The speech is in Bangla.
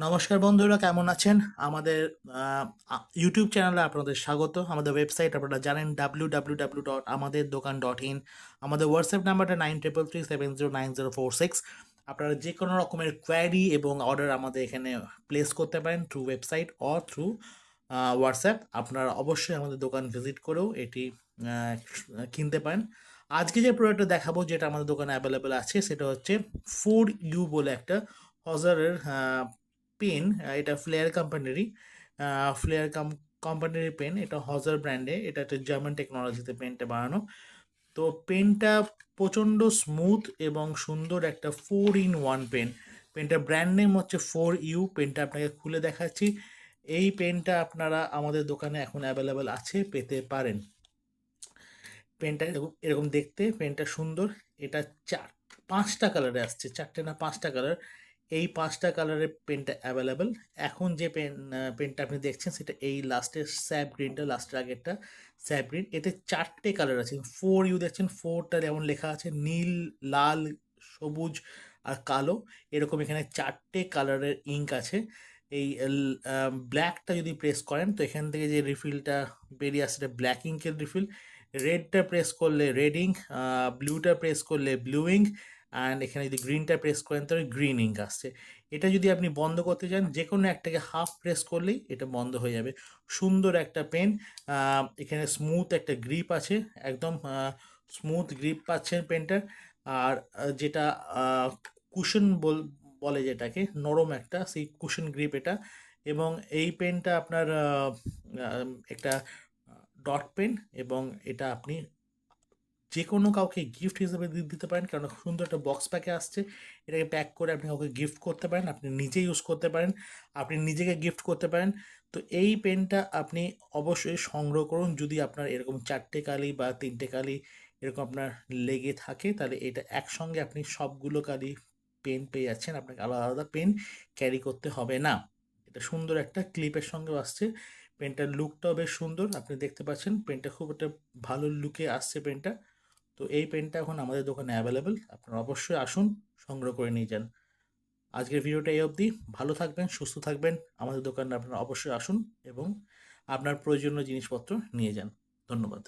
নমস্কার বন্ধুরা, কেমন আছেন? আমাদের ইউটিউব চ্যানেলে আপনাদের স্বাগত। আমাদের ওয়েবসাইট আপনারা জানেন www.amaderdokan.in। আমাদের হোয়াটসঅ্যাপ নাম্বারটা 9333709046। আপনারা যে কোনো রকমের কোয়ারি এবং অর্ডার আমাদের এখানে প্লেস করতে পারেন through website or through WhatsApp. আপনারা অবশ্যই আমাদের দোকান ভিজিট করেও এটি কিনতে পারেন। আজকে যে প্রোডাক্টটা দেখাবো, যেটা আমাদের দোকানে অ্যাভেলেবেল আছে, সেটা হচ্ছে 4U বলে একটা হজারের পেন। এটা ফ্লেয়ার কোম্পানিরই, ফ্লেয়ার কোম্পানির পেন। এটা হজার ব্র্যান্ডে, এটা একটা জার্মান টেকনোলজিতে পেনটা বানানো। তো পেনটা প্রচণ্ড স্মুথ এবং সুন্দর, একটা 4-in-1 পেন। পেনটার ব্র্যান্ড নেম হচ্ছে 4U। পেনটা আপনাকে খুলে দেখাচ্ছি। এই পেনটা আপনারা আমাদের দোকানে এখন অ্যাভেলেবেল আছে, পেতে পারেন। পেনটা এরকম এরকম দেখতে, পেনটা সুন্দর। এটা পাঁচটা কালারে আসছে, চারটে না পাঁচটা কালার। এই পাঁচটা কালারের পেনটা অ্যাভেলেবেল। এখন যে পেনটা আপনি দেখছেন, সেটা এই লাস্টের স্যাপ গ্রিনটা, লাস্টের আগেরটা স্যাপ গ্রিন। এতে চারটে কালার আছে। 4U দেখছেন, ফোরটা যেমন লেখা আছে নীল, লাল, সবুজ আর কালো। এরকম এখানে চারটে কালারের ইঙ্ক আছে। এই ব্ল্যাকটা যদি প্রেস করেন, তো এখান থেকে যে রিফিলটা বেরিয়ে আসছে, এটা ব্ল্যাক ইঙ্কের রিফিল। রেডটা প্রেস করলে রেড ইঙ্ক, ব্লুটা প্রেস করলে ব্লু ইঙ্ক, অ্যান্ড এখানে যদি গ্রিনটা প্রেস করেন তাহলে গ্রিন ইঙ্ক আসছে। এটা যদি আপনি বন্ধ করতে চান, যে কোনো একটাকে হাফ প্রেস করলেই এটা বন্ধ হয়ে যাবে। সুন্দর একটা পেন। এখানে স্মুথ একটা গ্রিপ আছে, একদম স্মুথ গ্রিপ পাচ্ছেন পেনটার। আর যেটা কুশন বলে, যেটাকে নরম একটা, সেই কুশন গ্রিপ এটা। এবং এই পেনটা আপনার একটা ডট পেন, এবং এটা আপনি যে কোনো কাউকে গিফট হিসেবে দিতে পারেন, কারণ খুব সুন্দর একটা বক্স প্যাকে আসছে। এটাকে প্যাক করে আপনি কাউকে গিফট করতে পারেন, আপনি নিজে ইউজ করতে পারেন, আপনি নিজেকে গিফট করতে পারেন। তো এই পেনটা আপনি অবশ্যই সংগ্রহ করুন। যদি আপনার এরকম চারটে কালি বা তিনটে কালি এরকম আপনার লেগে থাকে, তাহলে এটা একসঙ্গে আপনি সবগুলো কালি পেন পেয়ে যাচ্ছেন, আপনাকে আলাদা আলাদা পেন ক্যারি করতে হবে না। এটা সুন্দর একটা ক্লিপের সঙ্গে আসছে। পেনটার লুকটাও বেশ সুন্দর, আপনি দেখতে পাচ্ছেন পেনটা খুব একটা ভালো লুকে আসছে পেনটা। তো এই পেনটা এখন আমাদের দোকানে অ্যাভেলেবেল, আপনারা অবশ্যই আসুন, সংগ্রহ করে নিয়ে যান। আজকের ভিডিওটা এই অবধি। ভালো থাকবেন, সুস্থ থাকবেন। আমাদের দোকানে আপনারা অবশ্যই আসুন এবং আপনার প্রয়োজনীয় জিনিসপত্র নিয়ে যান। ধন্যবাদ।